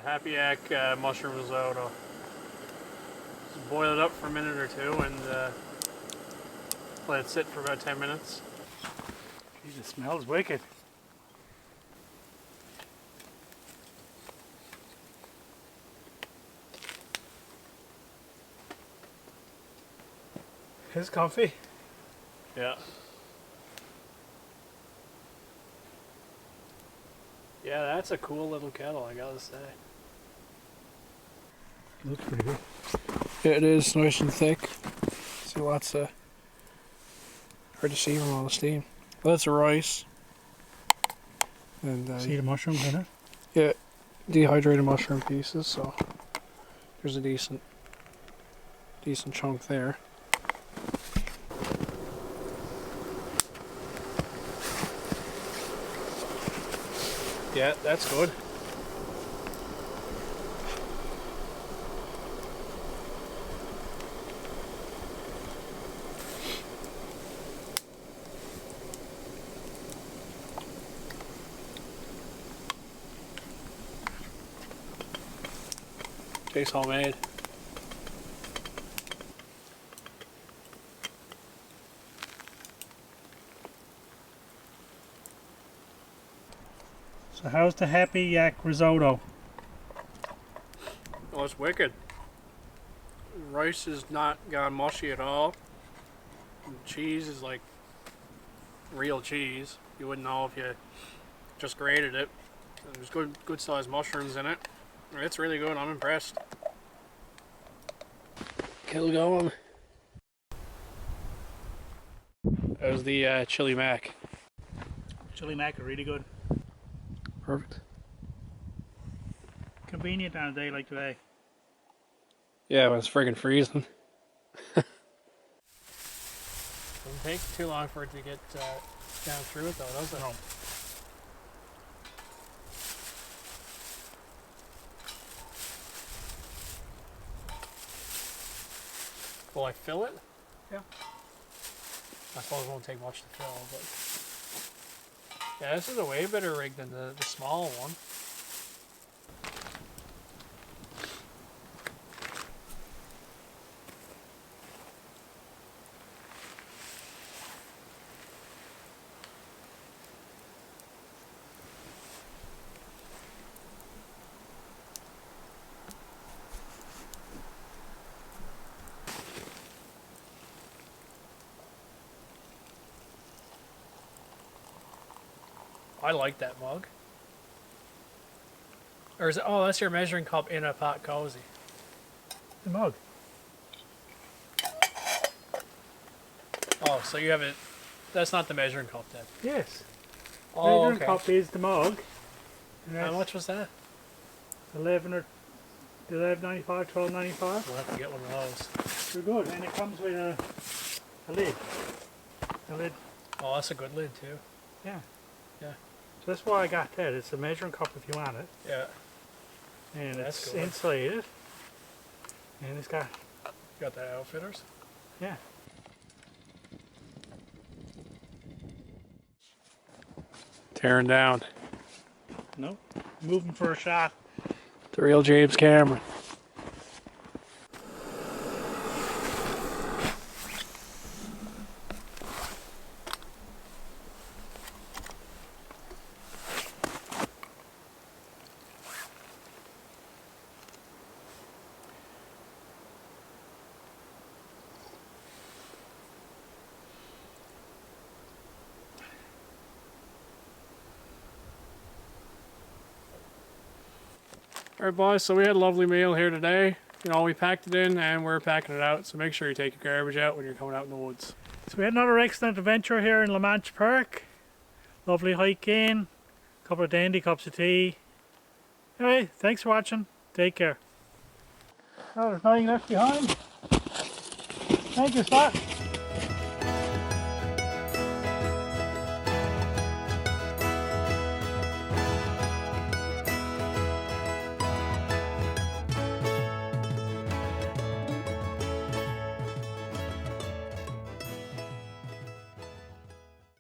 Happy Yak mushroom risotto. Just boil it up for a minute or two and let it sit for about 10 minutes. Jeez, it smells wicked. It's comfy. Yeah. Yeah, that's a cool little kettle, I gotta say. It looks pretty good. Yeah, it is nice and thick. See lots of hard to see from all the steam. Well, that's rice. And see the mushrooms in it? yeah, dehydrated mushroom pieces. So there's a decent chunk there. Yeah, that's good. Tastes homemade. So how's the Happy Yak risotto? Oh, it's wicked. Rice is not gone mushy at all. And cheese is like real cheese. You wouldn't know if you just grated it. And there's good sized mushrooms in it. It's really good. I'm impressed. Kettle going. That was the Chilli Mac. Chilli Mac are really good. Perfect. Convenient on a day like today. Yeah, but it's friggin' freezing. Doesn't take too long for it to get down through it though, does it? No. Will I fill it? Yeah. I suppose it won't take much to fill, but... Yeah, this is a way better rig than the small one. I like that mug. Or is it, oh, that's your measuring cup in a pot cozy. The mug. Oh, so you have it, that's not the measuring cup then? Yes. Oh, Measuring cup is the mug. And How much was that? 11 or 11.95, 12.95. We'll have to get one of those. They're good, and it comes with a lid. A lid. Oh, that's a good lid too. Yeah. Yeah. So that's why I got that. It's a measuring cup if you want it. Yeah. And That's it's good. insulated. And it's got... You got that Outfitters? Yeah. Tearing down. No. Moving for a shot. The real James Cameron. Alright boys, so we had a lovely meal here today. You know, we packed it in and we're packing it out, so make sure you take your garbage out when you're coming out in the woods. So we had another excellent adventure here in LaManche Park. Lovely hike in. A couple of dandy cups of tea. Anyway, thanks for watching. Take care. Oh, there's nothing left behind. Thank you, Scott.